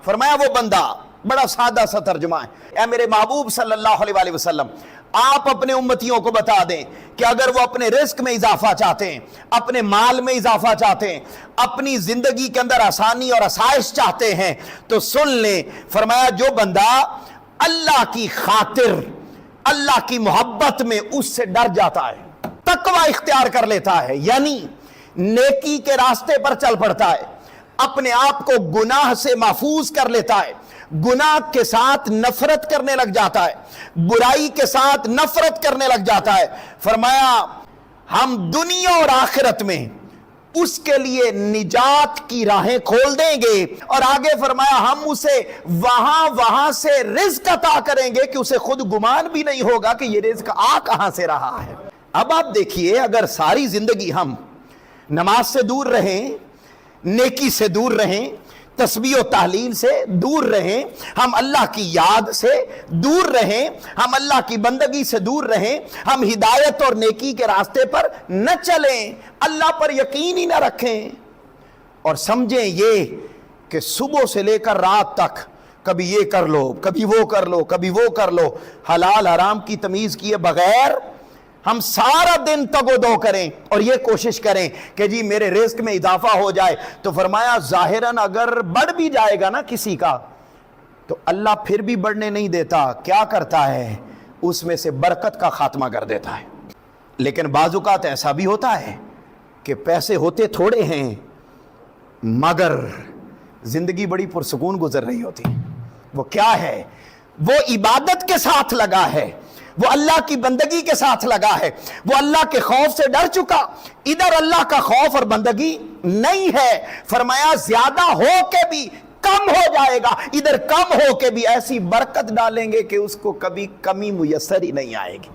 فرمایا وہ بندہ، بڑا سادہ سا ترجمہ ہے، اے میرے محبوب صلی اللہ علیہ وسلم آپ اپنے امتیوں کو بتا دیں کہ اگر وہ اپنے رزق میں اضافہ چاہتے ہیں، اپنے مال میں اضافہ چاہتے ہیں، اپنی زندگی کے اندر آسانی اور آسائش چاہتے ہیں تو سن لیں، فرمایا جو بندہ اللہ کی خاطر، اللہ کی محبت میں اس سے ڈر جاتا ہے، تقوی اختیار کر لیتا ہے، یعنی نیکی کے راستے پر چل پڑتا ہے، اپنے آپ کو گناہ سے محفوظ کر لیتا ہے، گناہ کے ساتھ نفرت کرنے لگ جاتا ہے، برائی کے ساتھ نفرت کرنے لگ جاتا ہے، فرمایا ہم دنیا اور آخرت میں اس کے لیے نجات کی راہیں کھول دیں گے، اور آگے فرمایا ہم اسے وہاں سے رزق عطا کریں گے کہ اسے خود گمان بھی نہیں ہوگا کہ یہ رزق آ کہاں سے رہا ہے۔ اب آپ دیکھیے، اگر ساری زندگی ہم نماز سے دور رہیں، نیکی سے دور رہیں، تسبیح و تحلیل سے دور رہیں، ہم اللہ کی یاد سے دور رہیں، ہم اللہ کی بندگی سے دور رہیں، ہم ہدایت اور نیکی کے راستے پر نہ چلیں، اللہ پر یقین ہی نہ رکھیں، اور سمجھیں یہ کہ صبح سے لے کر رات تک کبھی یہ کر لو، کبھی وہ کر لو، کبھی وہ کر لو، حلال حرام کی تمیز کیے بغیر ہم سارا دن تگ و دو کریں اور یہ کوشش کریں کہ جی میرے رزق میں اضافہ ہو جائے، تو فرمایا ظاہراً اگر بڑھ بھی جائے گا نا کسی کا تو اللہ پھر بھی بڑھنے نہیں دیتا، کیا کرتا ہے اس میں سے برکت کا خاتمہ کر دیتا ہے۔ لیکن بعض اوقات ایسا بھی ہوتا ہے کہ پیسے ہوتے تھوڑے ہیں مگر زندگی بڑی پرسکون گزر رہی ہوتی، وہ کیا ہے؟ وہ عبادت کے ساتھ لگا ہے، وہ اللہ کی بندگی کے ساتھ لگا ہے، وہ اللہ کے خوف سے ڈر چکا، ادھر اللہ کا خوف اور بندگی نہیں ہے، فرمایا زیادہ ہو کے بھی کم ہو جائے گا، ادھر کم ہو کے بھی ایسی برکت ڈالیں گے کہ اس کو کبھی کمی میسر ہی نہیں آئے گی۔